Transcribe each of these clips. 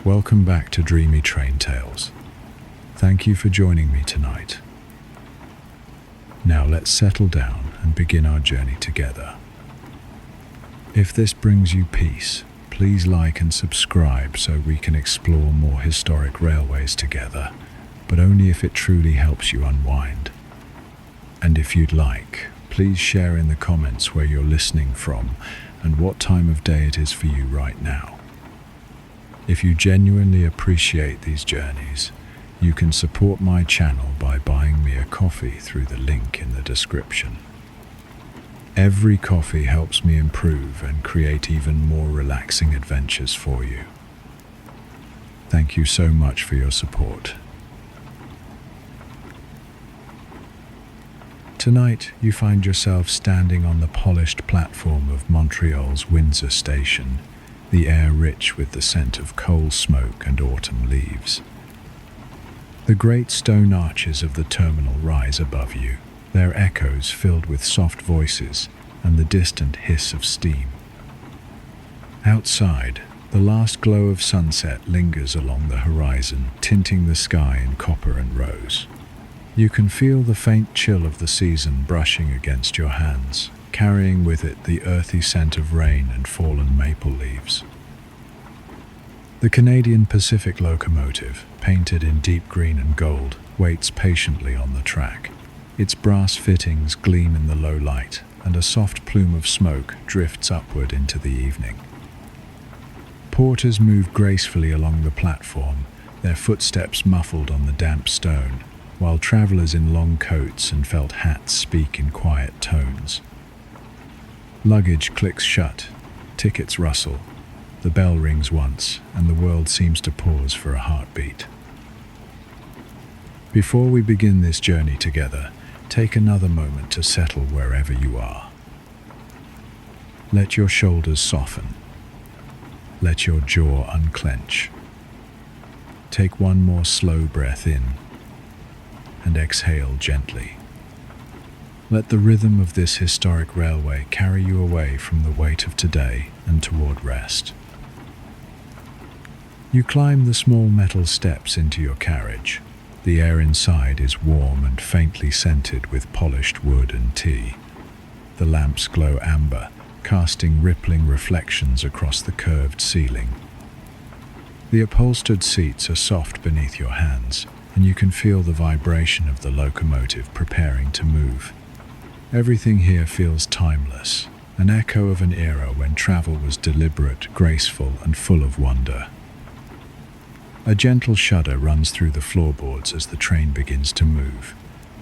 Welcome back to Dreamy Train Tales. Thank you for joining me tonight. Now let's settle down and begin our journey together. If this brings you peace, please like and subscribe so we can explore more historic railways together, but only if it truly helps you unwind. And if you'd like, please share in the comments where you're listening from and what time of day it is for you right now. If you genuinely appreciate these journeys, you can support my channel by buying me a coffee through the link in the description. Every coffee helps me improve and create even more relaxing adventures for you. Thank you so much for your support. Tonight, you find yourself standing on the polished platform of Montreal's Windsor Station, the air rich with the scent of coal smoke and autumn leaves. The great stone arches of the terminal rise above you, their echoes filled with soft voices and the distant hiss of steam. Outside, the last glow of sunset lingers along the horizon, tinting the sky in copper and rose. You can feel the faint chill of the season brushing against your hands, carrying with it the earthy scent of rain and fallen maple leaves. The Canadian Pacific locomotive, painted in deep green and gold, waits patiently on the track. Its brass fittings gleam in the low light, and a soft plume of smoke drifts upward into the evening. Porters move gracefully along the platform, their footsteps muffled on the damp stone, while travelers in long coats and felt hats speak in quiet tones. Luggage clicks shut, tickets rustle, the bell rings once, and the world seems to pause for a heartbeat. Before we begin this journey together, take another moment to settle wherever you are. Let your shoulders soften. Let your jaw unclench. Take one more slow breath in, and exhale gently. Let the rhythm of this historic railway carry you away from the weight of today and toward rest. You climb the small metal steps into your carriage. The air inside is warm and faintly scented with polished wood and tea. The lamps glow amber, casting rippling reflections across the curved ceiling. The upholstered seats are soft beneath your hands, and you can feel the vibration of the locomotive preparing to move. Everything here feels timeless, an echo of an era when travel was deliberate, graceful, and full of wonder. A gentle shudder runs through the floorboards as the train begins to move.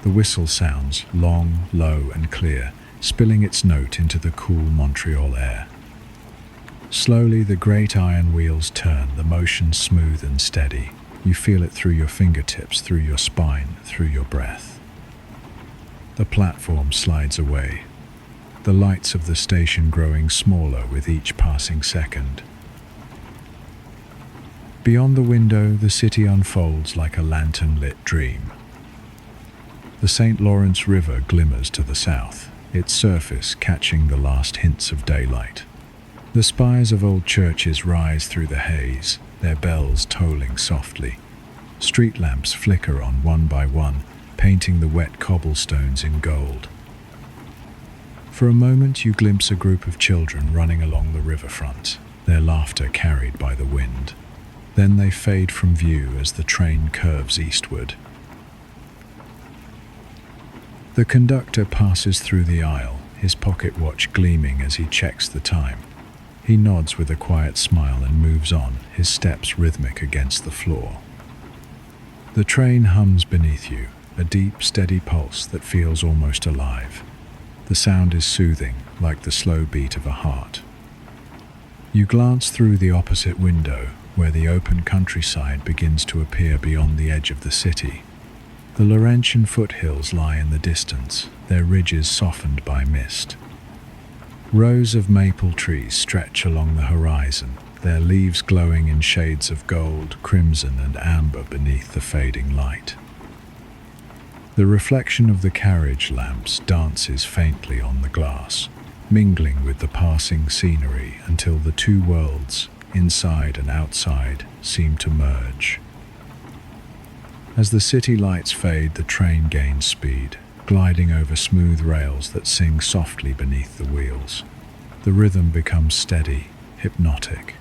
The whistle sounds long, low, and clear, spilling its note into the cool Montreal air. Slowly, the great iron wheels turn, the motion smooth and steady. You feel it through your fingertips, through your spine, through your breath. The platform slides away, the lights of the station growing smaller with each passing second. Beyond the window, the city unfolds like a lantern-lit dream. The St. Lawrence River glimmers to the south, its surface catching the last hints of daylight. The spires of old churches rise through the haze, their bells tolling softly. Street lamps flicker on one by one, painting the wet cobblestones in gold. For a moment you glimpse a group of children running along the riverfront, their laughter carried by the wind. Then they fade from view as the train curves eastward. The conductor passes through the aisle, his pocket watch gleaming as he checks the time. He nods with a quiet smile and moves on, his steps rhythmic against the floor. The train hums beneath you, a deep, steady pulse that feels almost alive. The sound is soothing, like the slow beat of a heart. You glance through the opposite window, where the open countryside begins to appear beyond the edge of the city. The Laurentian foothills lie in the distance, their ridges softened by mist. Rows of maple trees stretch along the horizon, their leaves glowing in shades of gold, crimson, and amber beneath the fading light. The reflection of the carriage lamps dances faintly on the glass, mingling with the passing scenery until the two worlds, inside and outside, seem to merge. As the city lights fade, the train gains speed, gliding over smooth rails that sing softly beneath the wheels. The rhythm becomes steady, hypnotic.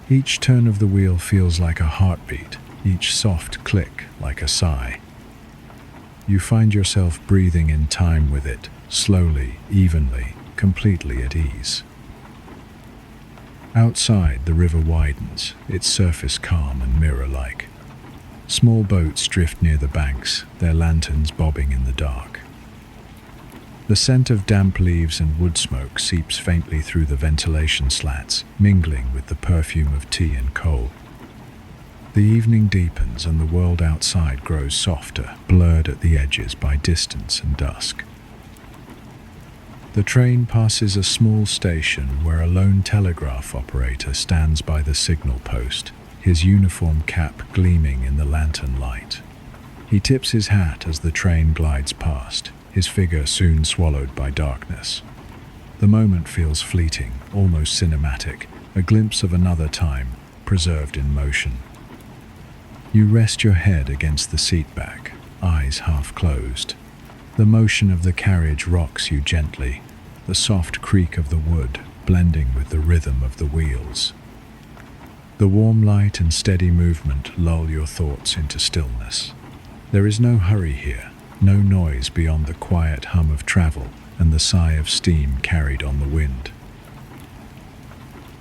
Each turn of the wheel feels like a heartbeat, each soft click like a sigh. You find yourself breathing in time with it, slowly, evenly, completely at ease. Outside, the river widens, its surface calm and mirror-like. Small boats drift near the banks, their lanterns bobbing in the dark. The scent of damp leaves and wood smoke seeps faintly through the ventilation slats, mingling with the perfume of tea and coal. The evening deepens and the world outside grows softer, blurred at the edges by distance and dusk. The train passes a small station where a lone telegraph operator stands by the signal post, his uniform cap gleaming in the lantern light. He tips his hat as the train glides past, his figure soon swallowed by darkness. The moment feels fleeting, almost cinematic, a glimpse of another time, preserved in motion. You rest your head against the seat back, eyes half closed. The motion of the carriage rocks you gently, the soft creak of the wood blending with the rhythm of the wheels. The warm light and steady movement lull your thoughts into stillness. There is no hurry here, no noise beyond the quiet hum of travel and the sigh of steam carried on the wind.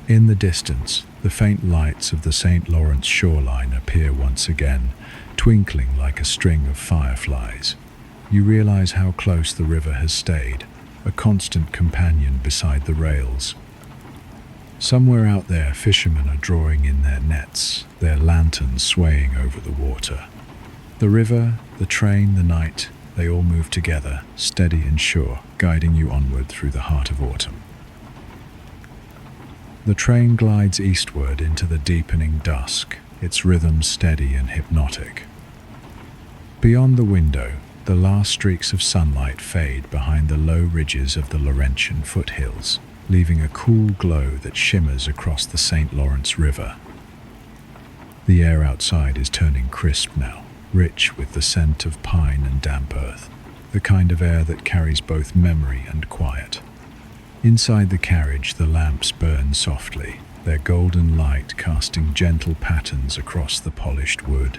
In the distance, the faint lights of the St. Lawrence shoreline appear once again, twinkling like a string of fireflies. You realize how close the river has stayed, a constant companion beside the rails. Somewhere out there, fishermen are drawing in their nets, their lanterns swaying over the water. The river, the train, the night, they all move together, steady and sure, guiding you onward through the heart of autumn. The train glides eastward into the deepening dusk, its rhythm steady and hypnotic. Beyond the window, the last streaks of sunlight fade behind the low ridges of the Laurentian foothills, leaving a cool glow that shimmers across the St. Lawrence River. The air outside is turning crisp now, rich with the scent of pine and damp earth, the kind of air that carries both memory and quiet. Inside the carriage, the lamps burn softly, their golden light casting gentle patterns across the polished wood.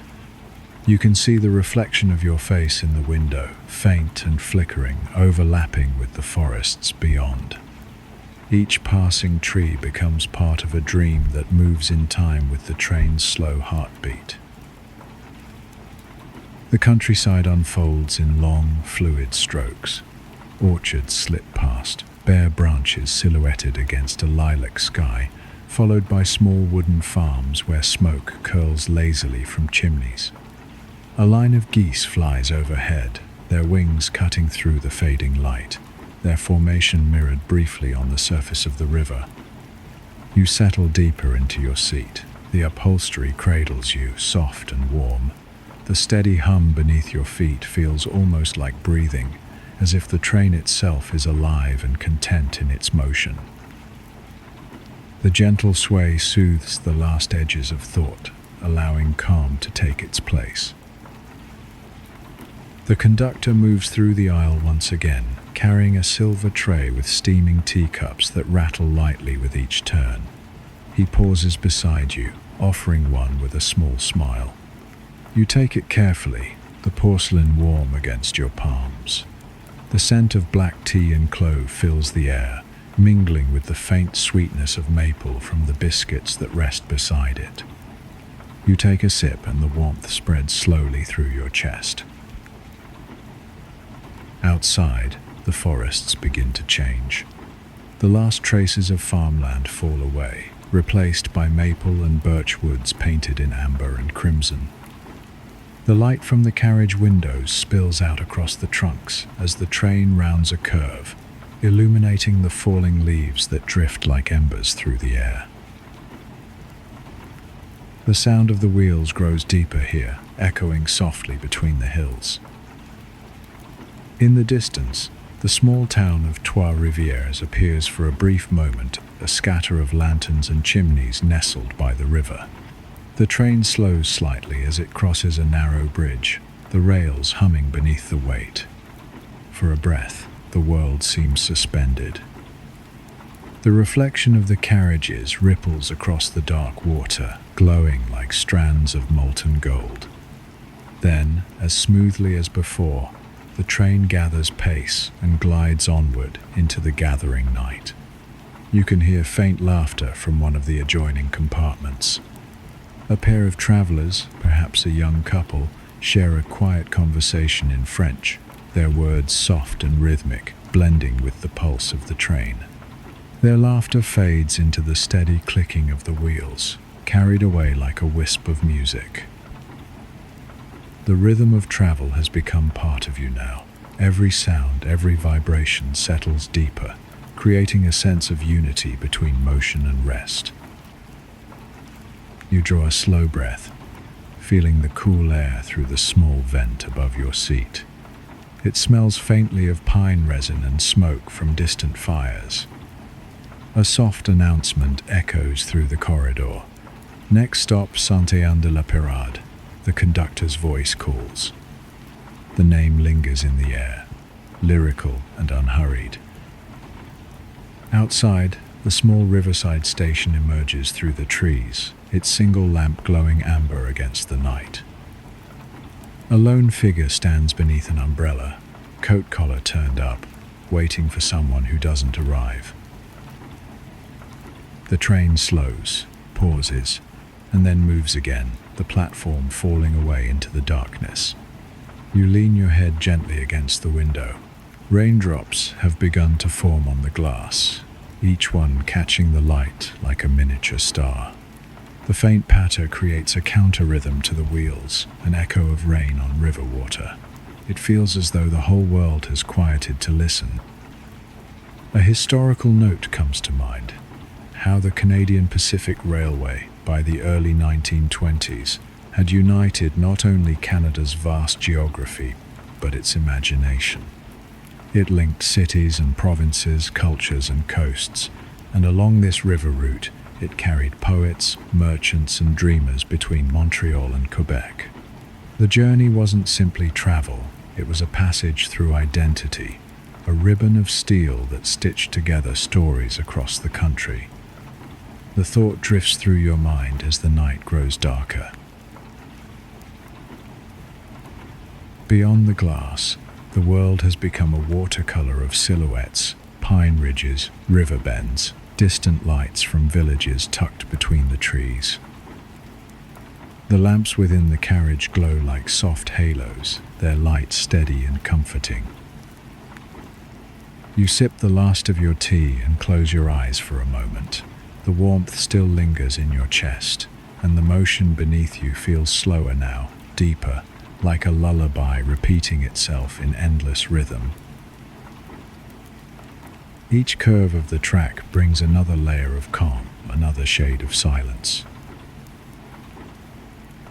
You can see the reflection of your face in the window, faint and flickering, overlapping with the forests beyond. Each passing tree becomes part of a dream that moves in time with the train's slow heartbeat. The countryside unfolds in long, fluid strokes. Orchards slip past, bare branches silhouetted against a lilac sky, followed by small wooden farms where smoke curls lazily from chimneys. A line of geese flies overhead, their wings cutting through the fading light, their formation mirrored briefly on the surface of the river. You settle deeper into your seat. The upholstery cradles you, soft and warm. The steady hum beneath your feet feels almost like breathing, as if the train itself is alive and content in its motion. The gentle sway soothes the last edges of thought, allowing calm to take its place. The conductor moves through the aisle once again, carrying a silver tray with steaming teacups that rattle lightly with each turn. He pauses beside you, offering one with a small smile. You take it carefully, the porcelain warm against your palms. The scent of black tea and clove fills the air, mingling with the faint sweetness of maple from the biscuits that rest beside it. You take a sip and the warmth spreads slowly through your chest. Outside, the forests begin to change. The last traces of farmland fall away, replaced by maple and birch woods painted in amber and crimson. The light from the carriage windows spills out across the trunks as the train rounds a curve, illuminating the falling leaves that drift like embers through the air. The sound of the wheels grows deeper here, echoing softly between the hills. In the distance, the small town of Trois-Rivières appears for a brief moment a scatter of lanterns and chimneys nestled by the river. The train slows slightly as it crosses a narrow bridge, the rails humming beneath the weight. For a breath, the world seems suspended. The reflection of the carriages ripples across the dark water, glowing like strands of molten gold. Then, as smoothly as before, the train gathers pace and glides onward into the gathering night. You can hear faint laughter from one of the adjoining compartments. A pair of travelers, perhaps a young couple, share a quiet conversation in French, their words soft and rhythmic, blending with the pulse of the train. Their laughter fades into the steady clicking of the wheels, carried away like a wisp of music. The rhythm of travel has become part of you now. Every sound, every vibration settles deeper, creating a sense of unity between motion and rest. You draw a slow breath, feeling the cool air through the small vent above your seat. It smells faintly of pine resin and smoke from distant fires. A soft announcement echoes through the corridor. Next stop, Saint-Étienne-de-la-Pérade, the conductor's voice calls. The name lingers in the air, lyrical and unhurried. Outside, the small riverside station emerges through the trees, its single lamp glowing amber against the night. A lone figure stands beneath an umbrella, coat collar turned up, waiting for someone who doesn't arrive. The train slows, pauses, and then moves again, the platform falling away into the darkness. You lean your head gently against the window. Raindrops have begun to form on the glass, each one catching the light like a miniature star. The faint patter creates a counter-rhythm to the wheels, an echo of rain on river water. It feels as though the whole world has quieted to listen. A historical note comes to mind: how the Canadian Pacific Railway, by the early 1920s, had united not only Canada's vast geography, but its imagination. It linked cities and provinces, cultures and coasts, and along this river route, it carried poets, merchants and dreamers between Montreal and Quebec. The journey wasn't simply travel, it was a passage through identity, a ribbon of steel that stitched together stories across the country. The thought drifts through your mind as the night grows darker. Beyond the glass, the world has become a watercolor of silhouettes, pine ridges, river bends, distant lights from villages tucked between the trees. The lamps within the carriage glow like soft halos, their light steady and comforting. You sip the last of your tea and close your eyes for a moment. The warmth still lingers in your chest, and the motion beneath you feels slower now, deeper, like a lullaby repeating itself in endless rhythm. Each curve of the track brings another layer of calm, another shade of silence.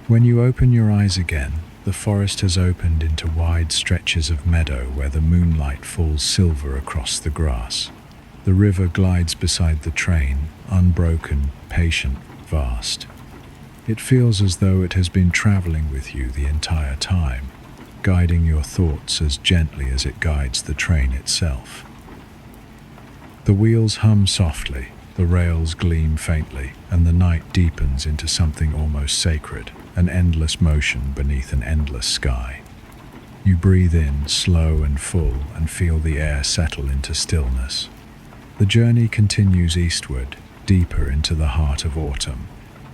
When you open your eyes again, the forest has opened into wide stretches of meadow where the moonlight falls silver across the grass. The river glides beside the train, unbroken, patient, vast. It feels as though it has been traveling with you the entire time, guiding your thoughts as gently as it guides the train itself. The wheels hum softly, the rails gleam faintly, and the night deepens into something almost sacred, an endless motion beneath an endless sky. You breathe in, slow and full, and feel the air settle into stillness. The journey continues eastward, deeper into the heart of autumn,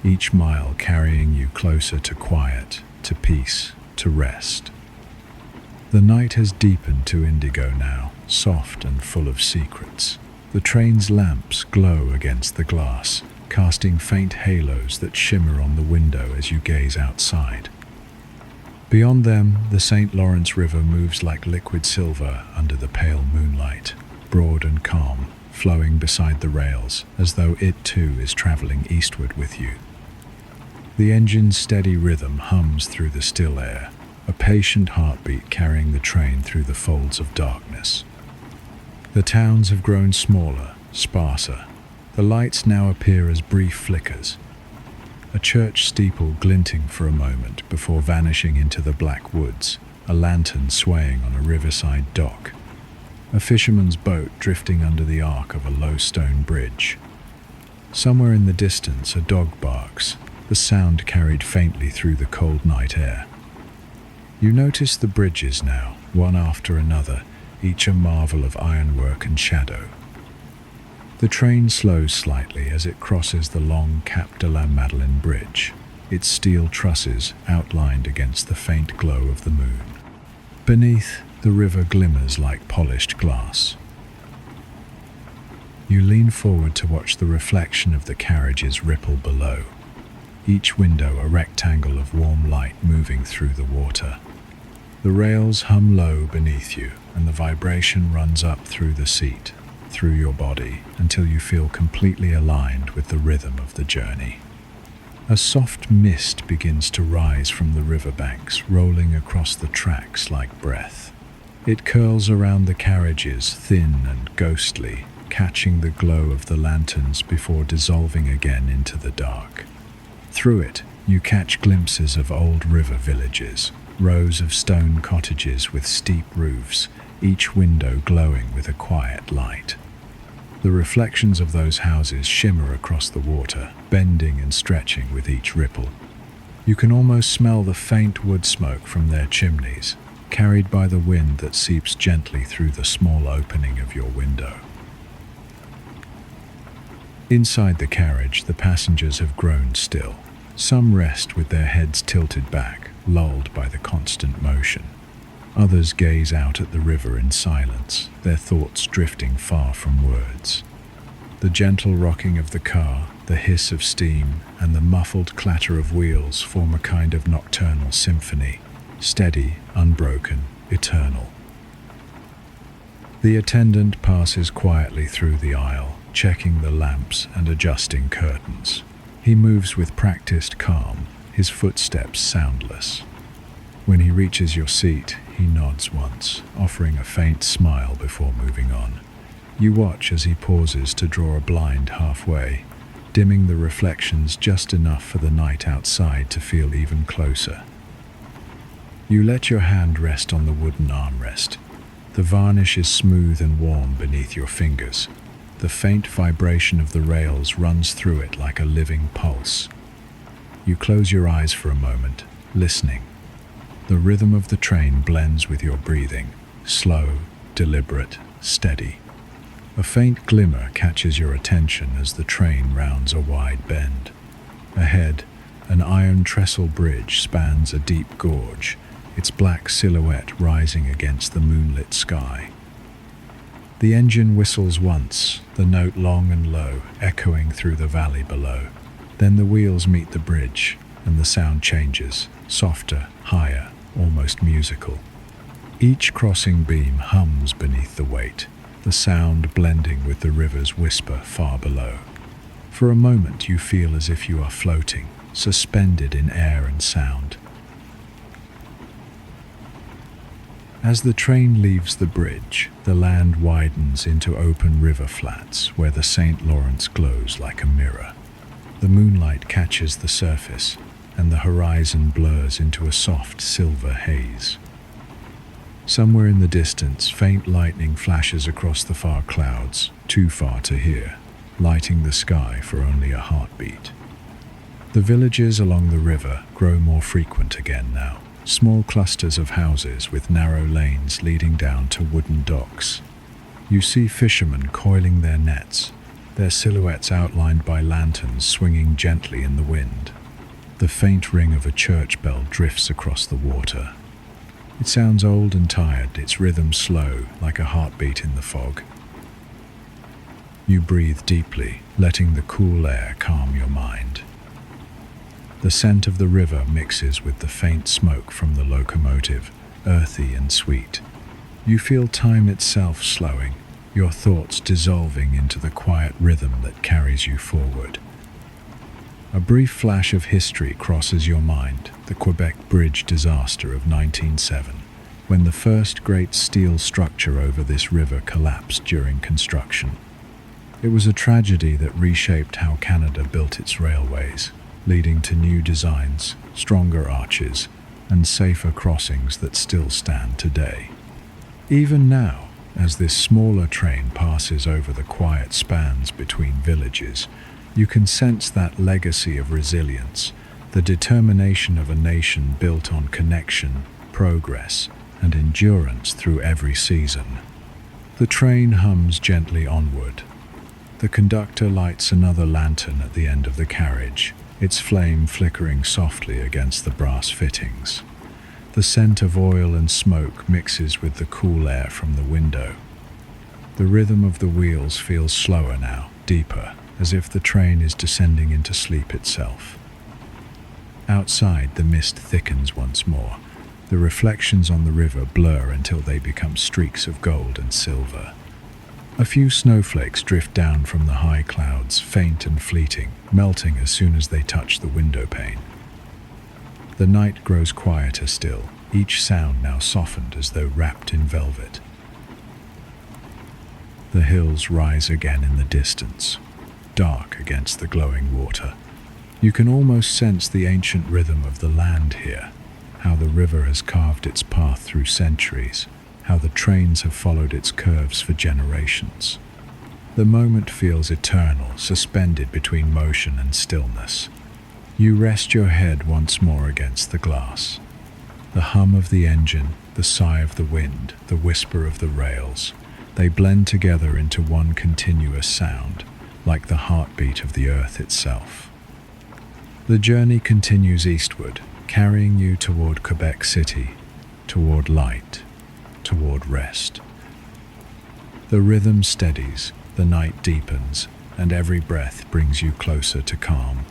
each mile carrying you closer to quiet, to peace, to rest. The night has deepened to indigo now, soft and full of secrets. The train's lamps glow against the glass, casting faint halos that shimmer on the window as you gaze outside. Beyond them, the St. Lawrence River moves like liquid silver under the pale moonlight, broad and calm, flowing beside the rails, as though it too is traveling eastward with you. The engine's steady rhythm hums through the still air, a patient heartbeat carrying the train through the folds of darkness. The towns have grown smaller, sparser, The lights now appear as brief flickers, a church steeple glinting for a moment before vanishing into the black woods, a lantern swaying on a riverside dock, a fisherman's boat drifting under the arc of a low stone bridge. Somewhere in the distance, a dog barks, the sound carried faintly through the cold night air. You notice the bridges now, one after another, each a marvel of ironwork and shadow. The train slows slightly as it crosses the long Cap de la Madeleine Bridge, its steel trusses outlined against the faint glow of the moon. Beneath, the river glimmers like polished glass. You lean forward to watch the reflection of the carriages ripple below, each window a rectangle of warm light moving through the water. The rails hum low beneath you, and the vibration runs up through the seat, through your body, until you feel completely aligned with the rhythm of the journey. A soft mist begins to rise from the riverbanks, rolling across the tracks like breath. It curls around the carriages, thin and ghostly, catching the glow of the lanterns before dissolving again into the dark. Through it, you catch glimpses of old river villages, rows of stone cottages with steep roofs, each window glowing with a quiet light. The reflections of those houses shimmer across the water, bending and stretching with each ripple. You can almost smell the faint wood smoke from their chimneys, carried by the wind that seeps gently through the small opening of your window. Inside the carriage, the passengers have grown still. Some rest with their heads tilted back, lulled by the constant motion. Others gaze out at the river in silence, their thoughts drifting far from words. The gentle rocking of the car, the hiss of steam, and the muffled clatter of wheels form a kind of nocturnal symphony, steady, unbroken, eternal. The attendant passes quietly through the aisle, checking the lamps and adjusting curtains. He moves with practiced calm, his footsteps soundless. When he reaches your seat, he nods once, offering a faint smile before moving on. You watch as he pauses to draw a blind halfway, dimming the reflections just enough for the night outside to feel even closer. You let your hand rest on the wooden armrest. The varnish is smooth and warm beneath your fingers. The faint vibration of the rails runs through it like a living pulse. You close your eyes for a moment, listening. The rhythm of the train blends with your breathing, slow, deliberate, steady. A faint glimmer catches your attention as the train rounds a wide bend. Ahead, an iron trestle bridge spans a deep gorge, its black silhouette rising against the moonlit sky. The engine whistles once, the note long and low, echoing through the valley below. Then the wheels meet the bridge, and the sound changes, softer, higher, almost musical. Each crossing beam hums beneath the weight, the sound blending with the river's whisper far below. For a moment you feel as if you are floating, suspended in air and sound. As the train leaves the bridge, the land widens into open river flats where the St. Lawrence glows like a mirror. The moonlight catches the surface, and the horizon blurs into a soft silver haze. Somewhere in the distance, faint lightning flashes across the far clouds, too far to hear, lighting the sky for only a heartbeat. The villages along the river grow more frequent again now. Small clusters of houses with narrow lanes leading down to wooden docks. You see fishermen coiling their nets, their silhouettes outlined by lanterns swinging gently in the wind. The faint ring of a church bell drifts across the water. It sounds old and tired, its rhythm slow, like a heartbeat in the fog. You breathe deeply, letting the cool air calm your mind. The scent of the river mixes with the faint smoke from the locomotive, earthy and sweet. You feel time itself slowing, your thoughts dissolving into the quiet rhythm that carries you forward. A brief flash of history crosses your mind, the Quebec Bridge disaster of 1907, when the first great steel structure over this river collapsed during construction. It was a tragedy that reshaped how Canada built its railways, leading to new designs, stronger arches, and safer crossings that still stand today. Even now, as this smaller train passes over the quiet spans between villages, you can sense that legacy of resilience, the determination of a nation built on connection, progress, and endurance through every season. The train hums gently onward. The conductor lights another lantern at the end of the carriage, its flame flickering softly against the brass fittings. The scent of oil and smoke mixes with the cool air from the window. The rhythm of the wheels feels slower now, deeper, as if the train is descending into sleep itself. Outside, the mist thickens once more. The reflections on the river blur until they become streaks of gold and silver. A few snowflakes drift down from the high clouds, faint and fleeting, melting as soon as they touch the window pane. The night grows quieter still, each sound now softened as though wrapped in velvet. The hills rise again in the distance, dark against the glowing water. You can almost sense the ancient rhythm of the land here, how the river has carved its path through centuries, how the trains have followed its curves for generations. The moment feels eternal, suspended between motion and stillness. You rest your head once more against the glass. The hum of the engine, the sigh of the wind, the whisper of the rails, they blend together into one continuous sound, like the heartbeat of the earth itself. The journey continues eastward, carrying you toward Quebec City, toward light, toward rest. The rhythm steadies, the night deepens, and every breath brings you closer to calm.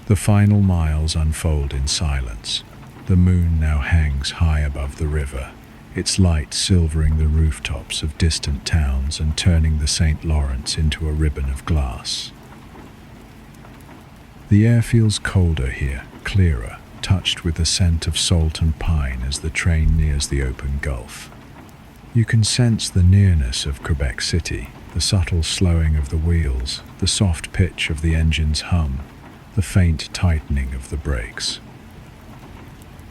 The final miles unfold in silence. The moon now hangs high above the river, its light silvering the rooftops of distant towns and turning the St. Lawrence into a ribbon of glass. The air feels colder here, clearer, touched with the scent of salt and pine as the train nears the open gulf. You can sense the nearness of Quebec City, the subtle slowing of the wheels, the soft pitch of the engine's hum, the faint tightening of the brakes.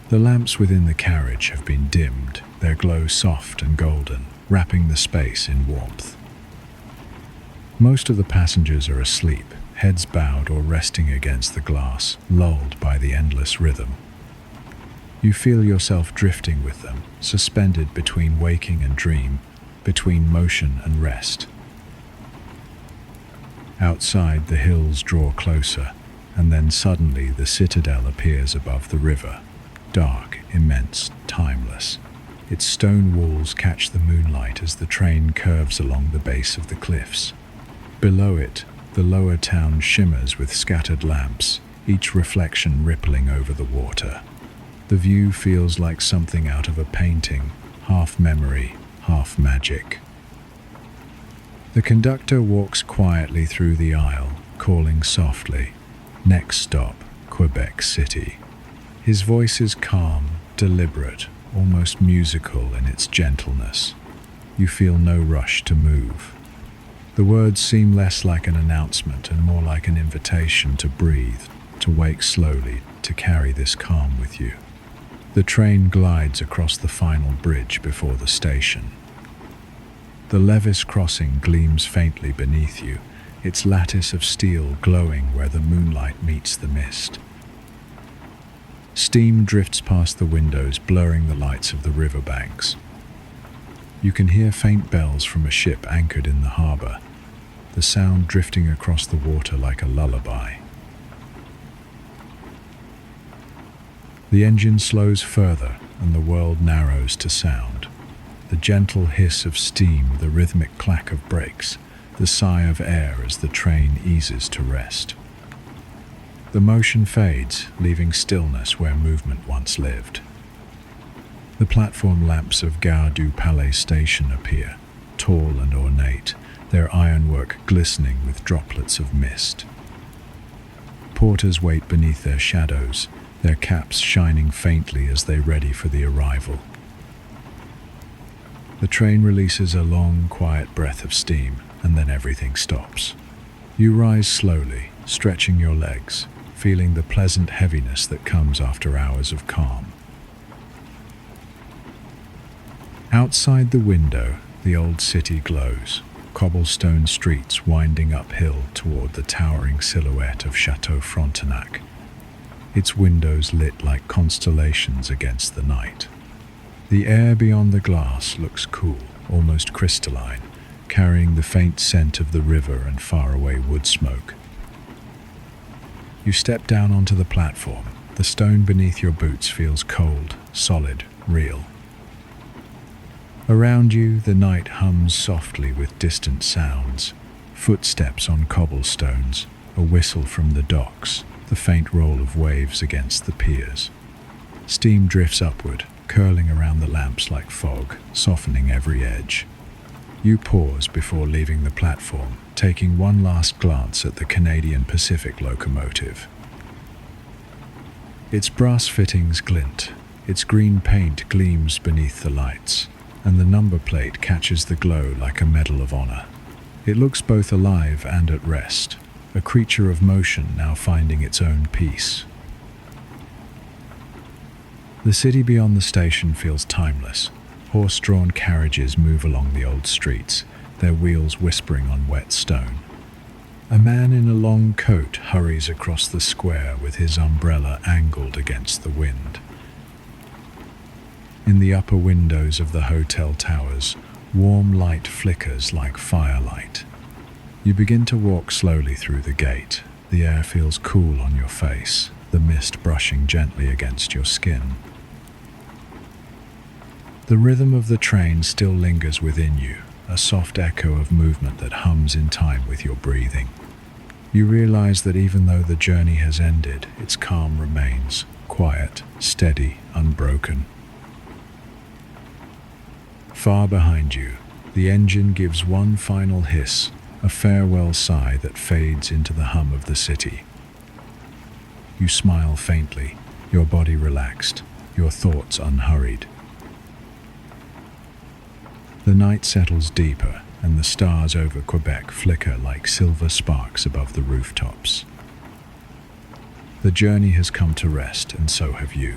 The lamps within the carriage have been dimmed, their glow soft and golden, wrapping the space in warmth. Most of the passengers are asleep, heads bowed or resting against the glass, lulled by the endless rhythm. You feel yourself drifting with them, suspended between waking and dream, between motion and rest. Outside, the hills draw closer, and then suddenly the citadel appears above the river, dark, immense, timeless. Its stone walls catch the moonlight as the train curves along the base of the cliffs. Below it, the lower town shimmers with scattered lamps, each reflection rippling over the water. The view feels like something out of a painting, half memory, half magic. The conductor walks quietly through the aisle, calling softly, "Next stop, Quebec City." His voice is calm, deliberate, almost musical in its gentleness. You feel no rush to move. The words seem less like an announcement and more like an invitation to breathe, to wake slowly, to carry this calm with you. The train glides across the final bridge before the station. The Levis crossing gleams faintly beneath you, its lattice of steel glowing where the moonlight meets the mist. Steam drifts past the windows, blurring the lights of the riverbanks. You can hear faint bells from a ship anchored in the harbor, the sound drifting across the water like a lullaby. The engine slows further, and the world narrows to sound. The gentle hiss of steam, the rhythmic clack of brakes, the sigh of air as the train eases to rest. The motion fades, leaving stillness where movement once lived. The platform lamps of Gare du Palais station appear, tall and ornate, their ironwork glistening with droplets of mist. Porters wait beneath their shadows, their caps shining faintly as they ready for the arrival. The train releases a long, quiet breath of steam, and then everything stops. You rise slowly, stretching your legs, feeling the pleasant heaviness that comes after hours of calm. Outside the window, the old city glows, cobblestone streets winding uphill toward the towering silhouette of Chateau Frontenac, its windows lit like constellations against the night. The air beyond the glass looks cool, almost crystalline, carrying the faint scent of the river and faraway wood smoke. You step down onto the platform. The stone beneath your boots feels cold, solid, real. Around you, the night hums softly with distant sounds, footsteps on cobblestones, a whistle from the docks, the faint roll of waves against the piers. Steam drifts upward, curling around the lamps like fog, softening every edge. You pause before leaving the platform, taking one last glance at the Canadian Pacific locomotive. Its brass fittings glint, its green paint gleams beneath the lights, and the number plate catches the glow like a medal of honor. It looks both alive and at rest, a creature of motion now finding its own peace. The city beyond the station feels timeless. Horse-drawn carriages move along the old streets, their wheels whispering on wet stone. A man in a long coat hurries across the square with his umbrella angled against the wind. In the upper windows of the hotel towers, warm light flickers like firelight. You begin to walk slowly through the gate. The air feels cool on your face, the mist brushing gently against your skin. The rhythm of the train still lingers within you, a soft echo of movement that hums in time with your breathing. You realize that even though the journey has ended, its calm remains, quiet, steady, unbroken. Far behind you, the engine gives one final hiss, a farewell sigh that fades into the hum of the city. You smile faintly, your body relaxed, your thoughts unhurried. The night settles deeper, and the stars over Quebec flicker like silver sparks above the rooftops. The journey has come to rest, and so have you.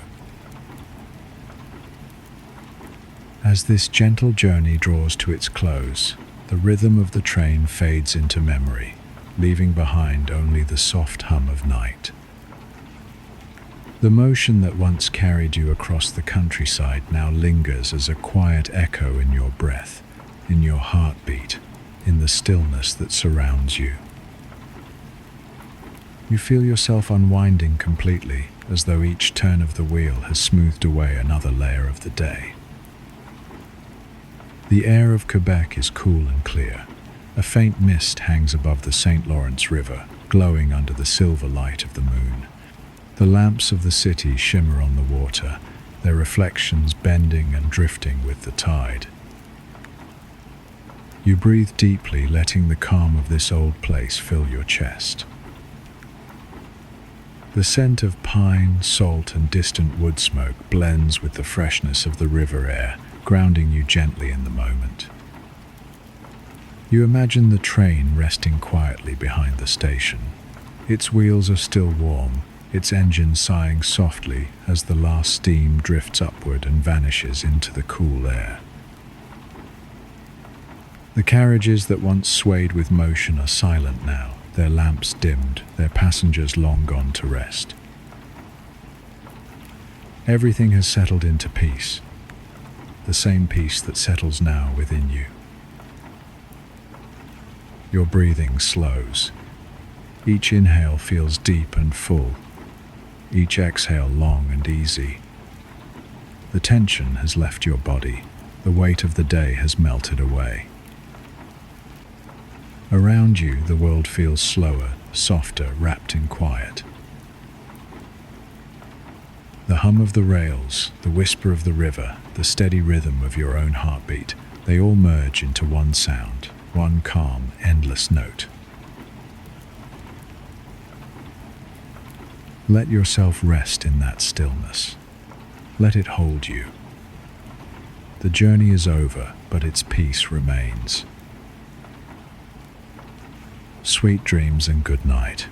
As this gentle journey draws to its close, the rhythm of the train fades into memory, leaving behind only the soft hum of night. The motion that once carried you across the countryside now lingers as a quiet echo in your breath, in your heartbeat, in the stillness that surrounds you. You feel yourself unwinding completely, as though each turn of the wheel has smoothed away another layer of the day. The air of Quebec is cool and clear. A faint mist hangs above the St. Lawrence River, glowing under the silver light of the moon. The lamps of the city shimmer on the water, their reflections bending and drifting with the tide. You breathe deeply, letting the calm of this old place fill your chest. The scent of pine, salt, and distant wood smoke blends with the freshness of the river air, grounding you gently in the moment. You imagine the train resting quietly behind the station. Its wheels are still warm, its engine sighing softly as the last steam drifts upward and vanishes into the cool air. The carriages that once swayed with motion are silent now, their lamps dimmed, their passengers long gone to rest. Everything has settled into peace, the same peace that settles now within you. Your breathing slows. Each inhale feels deep and full, each exhale long and easy. The tension has left your body, the weight of the day has melted away. Around you, the world feels slower, softer, wrapped in quiet. The hum of the rails, the whisper of the river, the steady rhythm of your own heartbeat, they all merge into one sound, one calm, endless note. Let yourself rest in that stillness. Let it hold you. The journey is over, but its peace remains. Sweet dreams and good night.